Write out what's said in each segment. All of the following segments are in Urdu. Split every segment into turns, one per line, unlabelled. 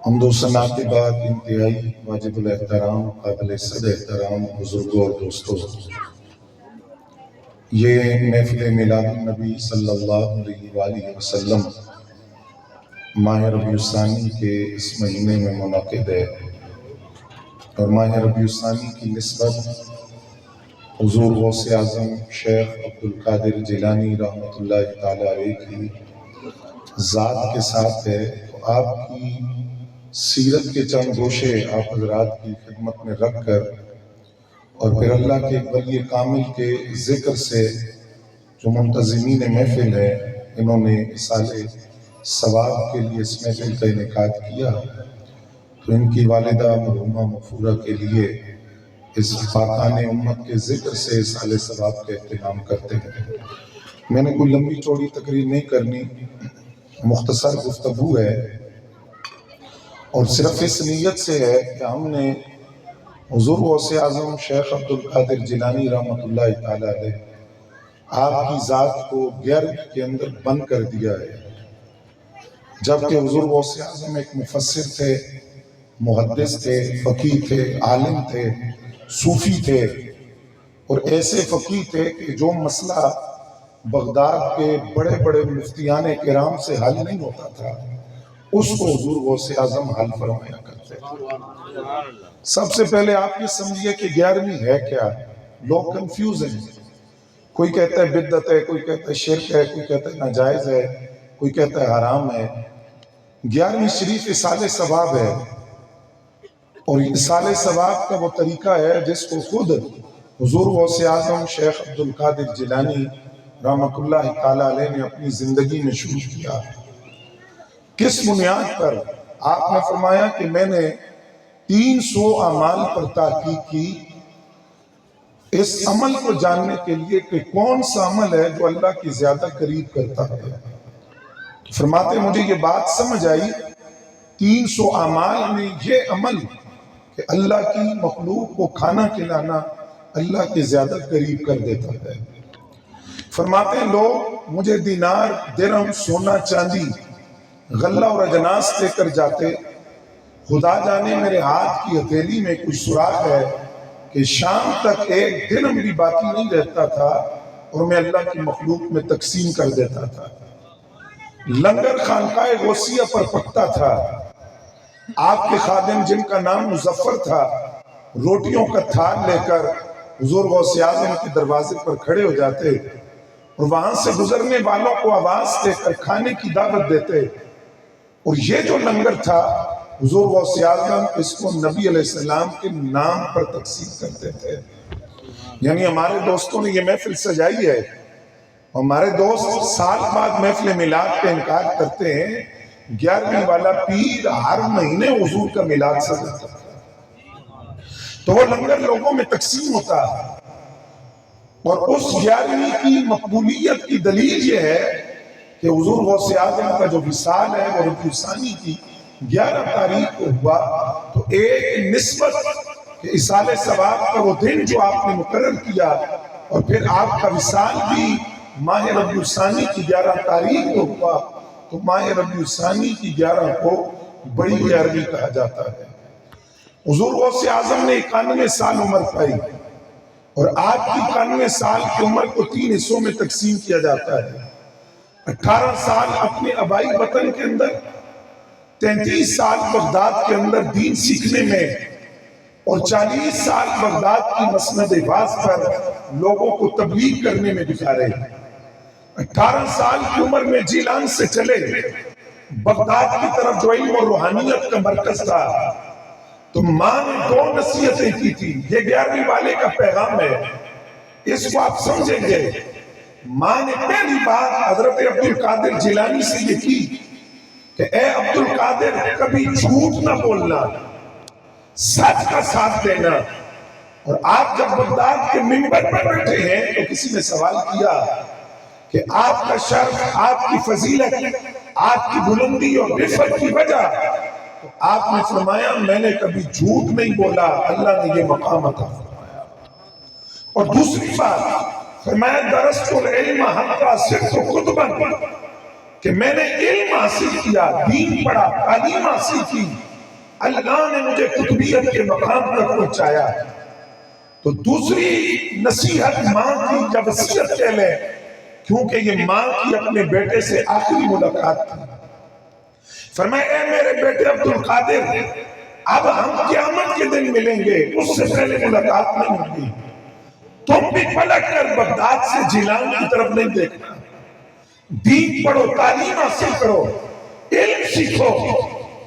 حمد و ثنا کے بعد انتہائی واجب الاحترام قابل صد احترام بزرگوں اور دوستوں، یہ محفل میلاد النبی صلی اللہ علیہ وآلہ وسلم ماہ ربیع الثانی کے اس مہینے میں منعقد ہے، اور ماہ ربیع الثانی کی نسبت حضور غوث اعظم شیخ عبدالقادر جیلانی رحمۃ اللہ تعالیٰ علیہ کی ذات کے ساتھ ہے۔ تو آپ کی سیرت کے چند گوشے آپ حضرات کی خدمت میں رکھ کر اور پھر اللہ کے ولی کامل کے ذکر سے جو منتظمین محفل ہے انہوں نے اصال ثواب کے لیے اس محفل کا انعقاد کیا، تو ان کی والدہ مرحومہ مغفورہ کے لیے اس پاکان امت کے ذکر سے اصال ثواب کا اہتمام کرتے ہیں۔ میں نے کوئی لمبی چوڑی تقریر نہیں کرنی، مختصر گفتگو ہے، اور صرف اس نیت سے ہے کہ ہم نے حضور غوث اعظم شیخ عبدالقادر جیلانی رحمۃ اللہ تعالیٰ علیہ آپ کی ذات کو گرد کے اندر بند کر دیا ہے، جبکہ حضور غوث اعظم ایک مفسر تھے، محدث تھے، فقیہ تھے، عالم تھے، صوفی تھے، اور ایسے فقیہ تھے کہ جو مسئلہ بغداد کے بڑے بڑے مفتیان کرام سے حل نہیں ہوتا تھا اس کو حضور غوث اعظم حل فرمایا کرتے تھے۔ سب سے پہلے آپ یہ سمجھیے کہ 11ویں ہے کیا؟ لوگ کنفیوز ہیں، کوئی کہتا ہے بدعت ہے، کوئی کہتا ہے شرک ہے، کوئی کہتا ہے ناجائز ہے، کوئی کہتا ہے حرام ہے۔ 11ویں شریف اصال ثواب ہے، اور اصال ثواب کا وہ طریقہ ہے جس کو خود حضور غوث اعظم شیخ عبدالقادر جیلانی رحمۃ اللہ تعالیٰ علیہ نے اپنی زندگی میں شروع کیا۔ کس بنیاد پر؟ آپ نے فرمایا کہ میں نے 300 اعمال پر تحقیق کی اس عمل کو جاننے کے لیے کہ کون سا عمل ہے جو اللہ کی زیادہ قریب کرتا ہے۔ فرماتے مجھے یہ بات سمجھ آئی، 300 اعمال میں یہ عمل کہ اللہ کی مخلوق کو کھانا کھلانا اللہ کے زیادہ قریب کر دیتا ہے۔ فرماتے ہیں لوگ مجھے دینار، درہم، سونا، چاندی، غلہ اور اجناس دے کر جاتے، خدا جانے میرے ہاتھ کی ہتھیلی میں کوئی سوراخ ہے کہ شام تک ایک درہم بھی باقی نہیں رہتا تھا اور میں اللہ کی مخلوق میں تقسیم کر دیتا تھا۔ لنگر خانقاہ غوثیہ پر پکتا تھا، آپ کے خادم جن کا نام مظفر تھا روٹیوں کا تھال لے کر حضور غوث اعظم کے دروازے پر کھڑے ہو جاتے اور وہاں سے گزرنے والوں کو آواز دے کر کھانے کی دعوت دیتے، اور یہ جو لنگر تھا حضور غوث اعظم اس کو نبی علیہ السلام کے نام پر تقسیم کرتے تھے۔ یعنی ہمارے دوستوں نے یہ محفل سجائی ہے، ہمارے دوست سال بعد محفل میلاد کا انعقاد کرتے ہیں، 11ویں والا پیر ہر مہینے حضور کا میلاد سجاتا تھا، تو وہ لنگر لوگوں میں تقسیم ہوتا، اور اس 11ویں کی مقبولیت کی دلیل یہ ہے کہ حضور غوث اعظم کا جو وصال ہے وہ ربیع الثانی کی 11 تاریخ کو ہوا، تو ایک نسبت کہ اصال ثواب کا وہ دن جو آپ نے مقرر کیا اور پھر آپ کا وصال بھی ماہ ربیع الثانی کی 11 تاریخ کو ہوا، تو ماہ ربیع الثانی کی 11 کو بڑی 11ویں کہا جاتا ہے۔ حضور غوث اعظم نے 91 سال عمر پائی، اور آپ کی 91 سال کی عمر کو 3 حصوں میں تقسیم کیا جاتا ہے۔ 18 سال اپنے آبائی وطن کے اندر، 33 سال بغداد کے اندر دین سیکھنے میں، اور 40 سال بغداد کی مسند حفاظ پر لوگوں کو تبلیغ کرنے میں گزارے۔ 18 سال کی عمر میں جیلان سے چلے بغداد کی طرف جو علم اور روحانیت کا مرکز تھا، تو ماں نے 2 نصیحتیں کی تھی، یہ 11ویں والے کا پیغام ہے، اس کو آپ سمجھیں گے۔ ماں نے پہلی بات حضرت عبدالقادر جیلانی سے یہ کی کہ اے عبدالقادر کبھی جھوٹ نہ بولنا، سچ کا ساتھ دینا۔ اور آپ جب بغداد کے منبر پر بیٹھے ہیں تو کسی نے سوال کیا کہ آپ کا شرف، آپ کی فضیلت، آپ کی بلندی اور رفعت کی وجہ، تو آپ نے فرمایا میں نے کبھی جھوٹ نہیں بولا، اللہ نے یہ مقام عطا فرمایا۔ اور دوسری بات فرمایا درست العلم حتی صرت قطباً، کہ میں نے علم حاصل کیا، دین پڑھا، تعلیم حاصل کی، اللہ نے مجھے قطبیت کے مقام تک پہنچایا۔ تو دوسری نصیحت ماں کی یا وصیت کہہ لیں، کیونکہ یہ ماں کی اپنے بیٹے سے آخری ملاقات تھی۔ فرمایا اے میرے بیٹے عبدالقادر، اب ہم قیامت کے دن ملیں گے، اس سے پہلے ملاقات نہیں ہوگی۔ تم بھی پلٹ کر بغداد سے جیلان کی طرف نہیں دیکھنا، دین پڑھو، تعلیم حاصل کرو، علم سیکھو۔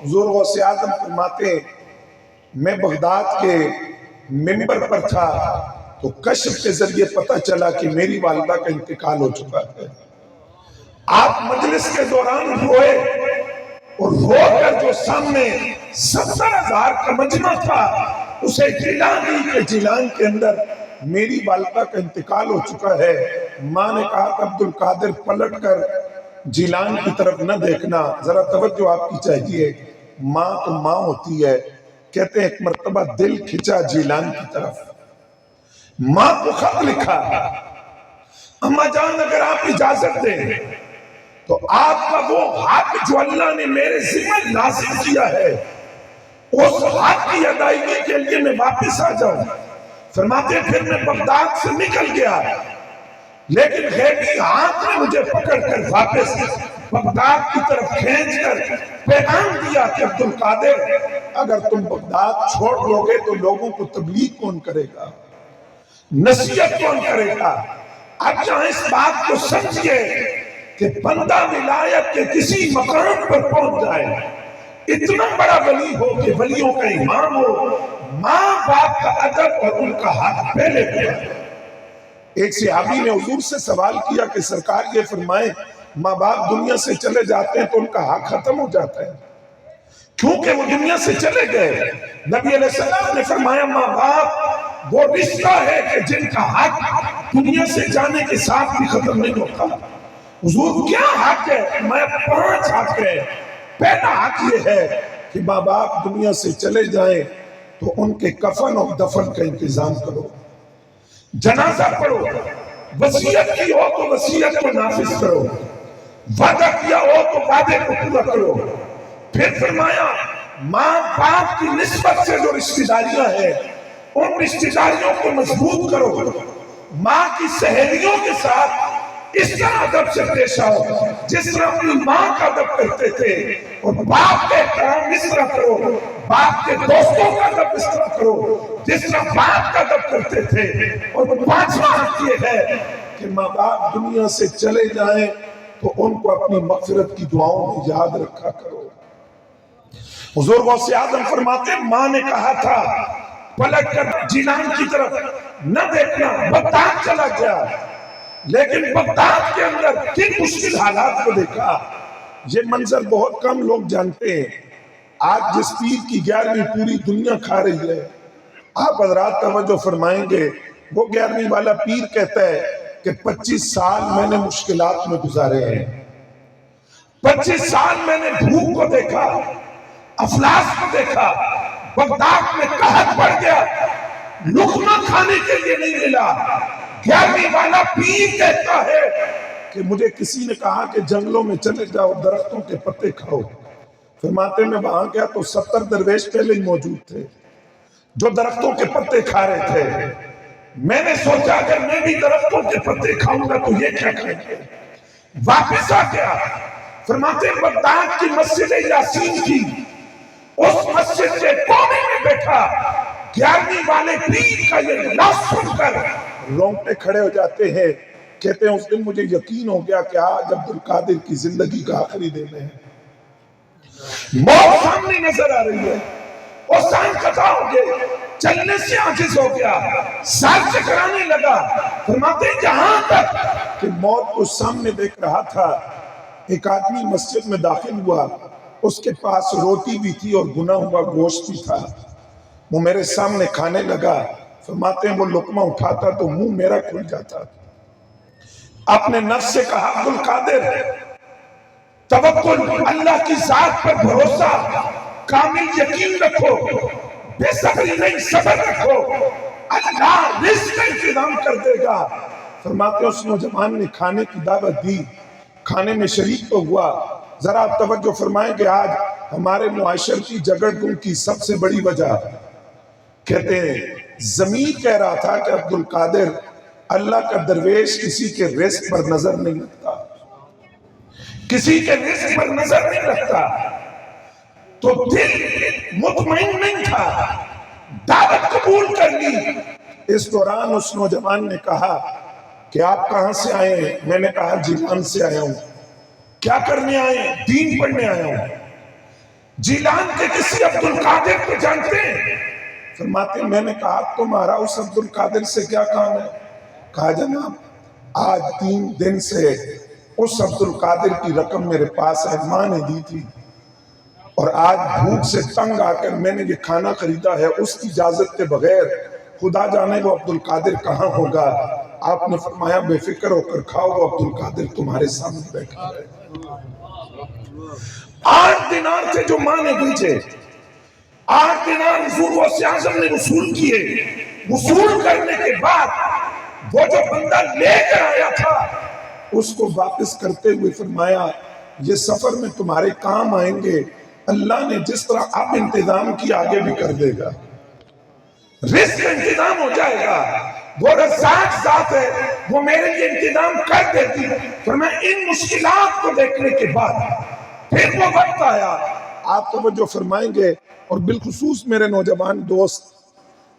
حضور غوث اعظم فرماتے ہیں میں بغداد کے منبر پر تھا تو کشف کے ذریعے پتہ چلا کہ میری والدہ کا انتقال ہو چکا ہے۔ آپ مجلس کے دوران روئے اور رو کر جو سامنے 70,000 کا مجمع تھا اسے جلان دی کہ جیلان کے اندر میری والدہ کا انتقال ہو چکا ہے۔ ماں نے کہا کہ عبدالقادر پلٹ کر جیلان کی طرف نہ دیکھنا، ذرا توجہ آپ کی چاہیے، ماں تو ماں ہوتی ہے۔ کہتے ہیں ایک مرتبہ دل کھچا جیلان کی طرف، ماں کو خط لکھا، اماں جان اگر آپ اجازت دیں تو آپ کا وہ حق جو اللہ نے میرے ذمہ لازم کیا ہے اس حق کی ادائیگی کے لیے میں واپس آ جاؤں۔ فرماتے پھر میں بغداد سے نکل گیا، لیکن غیبی ہاتھ نے مجھے پکڑ کر واپس بغداد کی طرف کھینچ کر پیغام دیا کہ عبدالقادر اگر تم بغداد چھوڑ دو گے تو لوگوں کو تبلیغ کون کرے گا، نصیحت کون کرے گا۔ اب جہاں اس بات کو سمجھئے کہ بندہ ولایت کے کسی مقام پر پہنچ جائے، اتنا بڑا ولی ہو کہ ولیوں کا امام ہو، ماں باپ کا ادب اور ان کا حق پہلے پہ۔ ایک صحابی نے حضور سے سوال کیا کہ سرکار یہ فرمائیں ماں باپ دنیا سے چلے جاتے ہیں تو ان کا حق ختم ہو جاتا ہے، کیونکہ وہ دنیا سے چلے گئے۔ نبی علیہ السلام نے فرمایا ماں باپ وہ رشتہ ہے کہ جن کا حق دنیا سے جانے کے ساتھ بھی ختم نہیں ہوتا۔ حضور کیا حق ہے؟ میں 5 حق ہے۔ پہلا حق یہ ہے کہ ماں باپ دنیا سے چلے جائیں تو ان کے کفن اور دفن کا انتظام کرو، جنازہ پڑھو، وصیت کی ہو تو وصیت کو نافذ کرو، وعدہ کیا ہو تو وعدے کو پورا کرو۔ پھر فرمایا ماں باپ کی نسبت سے جو رشتہ داریاں ہیں ان رشتہ داریوں کو مضبوط کرو، ماں کی سہیلیوں کے ساتھ اس طرح ادب سے پیش آؤ جس طرح اپنی ماں کا ادب کرتے تھے، اور باپ کے احترام اس طرح کرو، باپ کے دوستوں کا ادب اس طرح کرو جس طرح باپ کا ادب کرتے تھے۔ اور 5واں حق یہ ہے کہ ماں باپ دنیا سے چلے جائیں تو ان کو اپنی مغفرت کی دعاؤں میں یاد رکھا کرو۔ حضور غوث اعظم فرماتے ماں نے کہا تھا پلٹ کر جیلان کی طرف نہ دیکھنا، بغداد چلا گیا، لیکن بغداد کے اندر کن مشکل حالات کو دیکھا۔ یہ منظر بہت کم لوگ جانتے ہیں۔ آج جس پیر کی 11ویں پوری دنیا کھا رہی ہے، آپ حضرات توجہ فرمائیں گے، وہ 11ویں والا پیر کہتا ہے کہ 25 سال میں نے مشکلات میں گزارے ہیں، 25 سال میں نے بھوک کو دیکھا، افلاس کو دیکھا، بغداد میں قحط بڑھ گیا، لقمہ کھانے کے لیے نہیں ملا۔ 11ویں والا پیر کہتا ہے کہ مجھے کسی نے کہا کہ جنگلوں میں چلے جاؤ، درختوں کے پتے کھاؤ۔ فرماتے میں وہاں گیا تو 70 درویش پہلے ہی موجود تھے جو درختوں کے پتے کھا رہے تھے۔ میں نے سوچا اگر میں بھی درختوں کے پتے کھاؤں گا تو یہ کیا کھائیں گے، واپس آ گیا۔ فرماتے بغداد کی مسجد یاسین کی، اس مسجد کے کونے میں بیٹھا، 11ویں والے پیر کا یہ لفظ سن کر رونگٹے کھڑے ہو جاتے ہیں۔ کہتے ہیں اس دن مجھے یقین ہو گیا کہ آج عبدالقادر کی زندگی کا آخری دن ہے۔ موت سامنے نظر آ رہی ہے، اور سان قطع ہو گئے، چلنے سے عاجز ہو گیا، سر چکرانے لگا۔ فرماتے جہاں تک کہ موت کو سامنے دیکھ رہا تھا، ایک آدمی مسجد میں داخل ہوا، اس کے پاس روٹی بھی تھی اور بنا ہوا گوشت بھی تھا، وہ میرے سامنے کھانے لگا۔ فرماتے ہیں وہ لقمہ اٹھاتا تو منہ میرا کھل جاتا۔ اپنے نفس سے کہا عبدالقادر توکل، اللہ کی ذات پر بھروسہ، کامل یقین رکھو، بے صبری نہیں صبر رکھو، اللہ رزق کا انتظام کر دے گا۔ فرماتے ہیں اس نوجوان نے کھانے کی دعوت دی، کھانے میں شریک تو ہوا۔ ذرا آپ توجہ فرمائیں کہ آج ہمارے معاشرتی جھگڑوں کی سب سے بڑی وجہ، کہتے ہیں ضمیر کہہ رہا تھا کہ عبد القادر اللہ کا درویش کسی کے رزق پر نظر نہیں رکھتا، کسی کے رزق پر نظر نہیں رکھتا، تو دل مطمئن نہیں تھا، دعوت قبول کر لی۔ اس دوران اس نوجوان نے کہا کہ آپ کہاں سے آئے ہیں؟ میں نے کہا جیلان سے آیا ہوں۔ کیا کرنے آئے ہیں؟ دین پڑھنے آیا ہوں۔ جیلان کے کسی عبد القادر کو جانتے ہیں؟ فرماتے ہیں میں نے کہا تمہارا اس عبد القادر سے کیا کام ہے؟ کہا جناب آج 3 دن سے اس عبد القادر کی رقم میرے پاس ہے، ماں نے دی تھی، اور آج بھوک سے تنگ آ کر میں نے یہ کھانا خریدا ہے، اس کی اجازت کے بغیر خدا جانے وہ عبد القادر کہاں ہوگا۔ آپ نے فرمایا بے فکر ہو کر کھاؤ، وہ عبد القادر تمہارے سامنے بیٹھا ہے۔ 8 دینار تھے جو ماں نے دیے، 8 دینار حضور غوث اعظم نے وصول کیے۔ وصول کرنے کے بعد وہ جو بندہ لے کر آیا تھا اس کو واپس کرتے ہوئے فرمایا یہ سفر میں تمہارے کام آئیں گے، اللہ نے جس طرح اب انتظام کیا آگے بھی کر دے گا، رزق کا انتظام ہو جائے گا، وہ رزاق ذات ہے، وہ میرے لیے انتظام کر دیتی ہے۔ فرمایا ان مشکلات کو دیکھنے کے بعد پھر وہ وقت آیا۔ آپ توجہ فرمائیں گے، اور بالخصوص میرے نوجوان دوست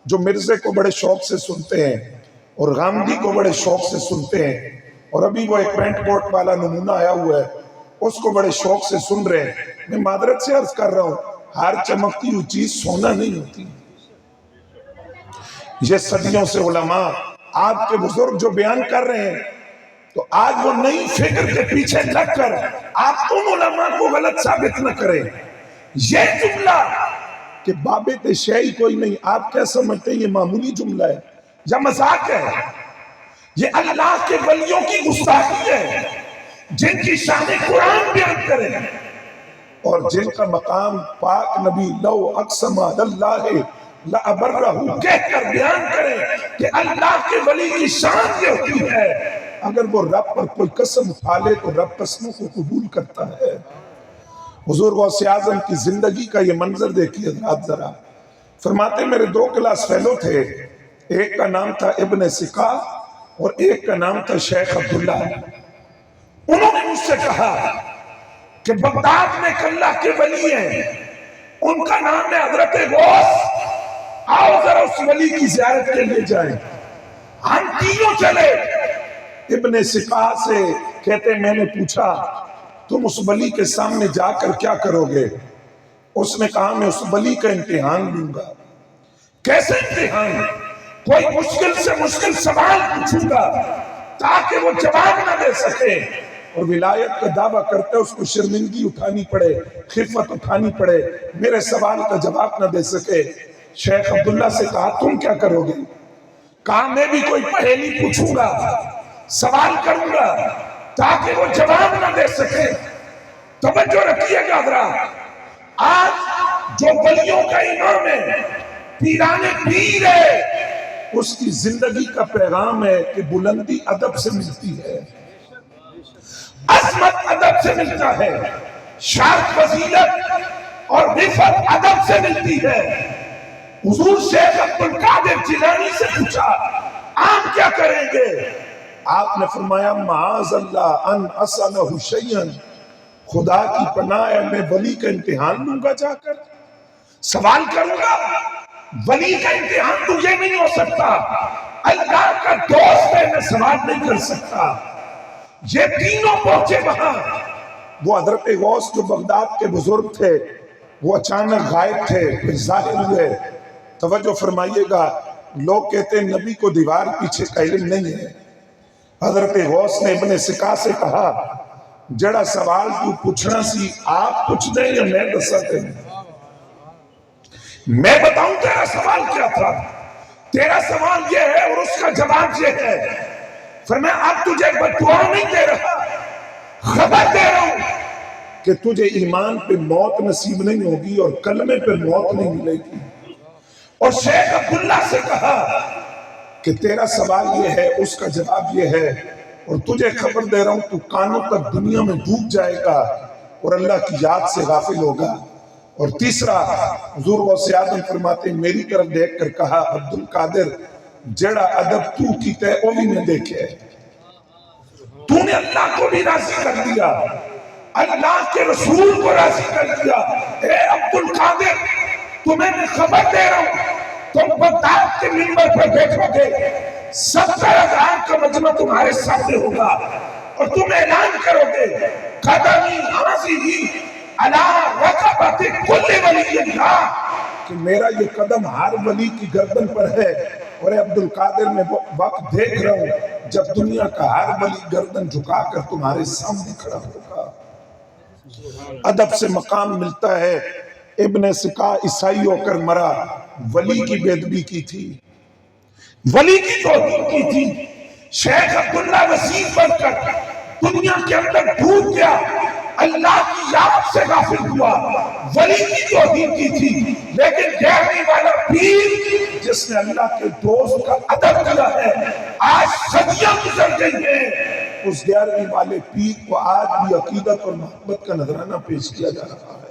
جو مرزے کو بڑے شوق سے سنتے ہیں اور غامدی کو بڑے شوق سے سنتے ہیں، اور ابھی وہ ایک پینٹ کوٹ والا نمونہ آیا ہوا ہے اس کو بڑے شوق سے سن رہے ہیں، میں معذرت سے عرض کر رہا ہوں ہر چمکتی ہوئی چیز سونا نہیں ہوتی۔ یہ صدیوں سے علماء آپ کے بزرگ جو بیان کر رہے ہیں، تو آج وہ نئی فکر کے پیچھے لگ کر آپ ان علماء کو غلط ثابت نہ کریں۔ یہ جملہ کہ بابت شیئی کوئی نہیں، آپ کیا سمجھتے ہیں یہ معمولی جملہ ہے یا مذاق ہے؟ یہ اللہ کے ولیوں کی گستاخی ہے جن کی شان قرآن بیان کریں اور جن کا مقام پاک نبی لو اقسم اللہ لأبرہ کہہ کر بیان کریں کہ اللہ کے ولی کی شان یہ ہوتی ہے اگر وہ رب پر کوئی قسم اٹھا لے تو رب قسموں کو قبول کرتا ہے۔ حضور غوث اعظم کی زندگی کا یہ منظر دیکھیے حضرات ذرا۔ فرماتے میرے 2 کلاس فیلو تھے، ایک کا نام تھا ابن سکا اور ایک کا نام تھا شیخ عبداللہ۔ انہوں نے مجھ سے کہا کہ بغداد میں ایک اللہ کے ولی ہیں، ان کا نام ہے حضرت غوث، آؤ ذرا اس ولی کی زیارت کے لیے جائیں۔ ہم تینوں چلے۔ ابن سکا سے کہتے میں نے پوچھا تم اس ولی کے سامنے جا کر کیا کرو گے؟ اس نے کہا میں اس ولی کا امتحان لوں گا۔ کیسے امتحان؟ کوئی مشکل سے مشکل سوال پوچھوں گا تاکہ وہ جواب نہ دے سکے، اور ولایت کا دعویٰ کرتے اس کو شرمندگی اٹھانی پڑے، خفت اٹھانی پڑے، میرے سوال کا جواب نہ دے سکے۔ شیخ عبداللہ سے کہا تم کیا کرو گے؟ کہا میں بھی کوئی پہیلی پوچھوں گا، سوال کروں گا تاکہ وہ جواب نہ دے سکے۔ توجہ رکھیے گا حضرات، آج جو ولیوں کا امام ہے، پیران پیر ہے، اس کی زندگی کا پیغام ہے کہ بلندی ادب سے ملتی ہے، عظمت ادب سے ملتا ہے، شان فضیلت اور رفعت ادب سے ملتی ہے۔ حضور شیخ عبد القادر جیلانی سے پوچھا آپ کیا کریں گے؟ آپ نے فرمایا معاذ اللہ ان اسألہ شیئا، خدا کی پناہ ہے میں ولی کا امتحان لوں گا، جا کر سوال کروں گا۔ ولی کا امتحان تو یہ نہیں ہو سکتا، اللہ کا دوست ہے میں سوال نہیں کر سکتا۔ یہ تینوں پہنچے وہاں۔ وہ حضرت غوث جو بغداد کے بزرگ تھے وہ اچانک غائب تھے، پھر ظاہر ہوئے۔ توجہ فرمائیے گا، لوگ کہتے ہیں نبی کو دیوار پیچھے کا علم نہیں ہے۔ حضرت غوث نے ابن سکا سے کہا جڑا سوال تو پوچھنا سی آپ پوچھ دیں یا میں دسا دیں؟ میں بتاؤں تیرا سوال کیا تھا؟ تیرا سوال یہ ہے اور اس کا جواب یہ ہے۔ فرمایا اب تجھے بددعا نہیں دے رہا، خبر دے رہا ہوں کہ تجھے ایمان پہ موت نصیب نہیں ہوگی اور کلمے پہ موت نہیں ملے گی۔ اور شیخ عبداللہ سے کہا کہ تیرا سوال یہ ہے، اس کا جواب یہ ہے، اور تجھے خبر دے رہا ہوں تو کانوں تک دنیا میں ڈوب جائے گا اور اللہ کی یاد سے غافل ہوگا۔ اور تیسرا حضور غوث اعظم فرماتے ہیں میری طرف دیکھ کر کہا عبد القادر جڑا ادب تو کیتا ہے وہ بھی میں دیکھے تو نے اللہ کو بھی راضی کر دیا اللہ کے رسول کو راضی کر دیا اے عبد القادر تمہیں میں خبر دے رہا ہوں تم بغداد کے منبر پر بیٹھو گے 70,000 کا مجمع تمہارے سامنے ہوگا اور تم اعلان کرو گے قدمی حاضری علی رقبت کل ولی اللہ کہ میرا یہ قدم ہر ولی کی گردن پر ہے اور اے عبد القادر میں وقت دیکھ رہا ہوں جب دنیا کا ہر ولی گردن جھکا کر تمہارے سامنے کھڑا ہوگا ادب سے مقام ملتا ہے ابن سکا عیسائی ہو کر مرا ولی کی بے ادبی کی تھی ولی کی توہین کی تھی شیخ عبداللہ وسیم بن کر دنیا کے اندر ڈوب گیا اللہ کی یاد سے غافل ہوا ولی کی توہین کی تھی لیکن گہری والا پیر جس نے اللہ کے دوست کا ادب کیا ہے آج صدیاں گزر گئی ہیں اس 11ویں والے پیر کو آج بھی عقیدت اور محبت کا نذرانہ پیش کیا جا رہا ہے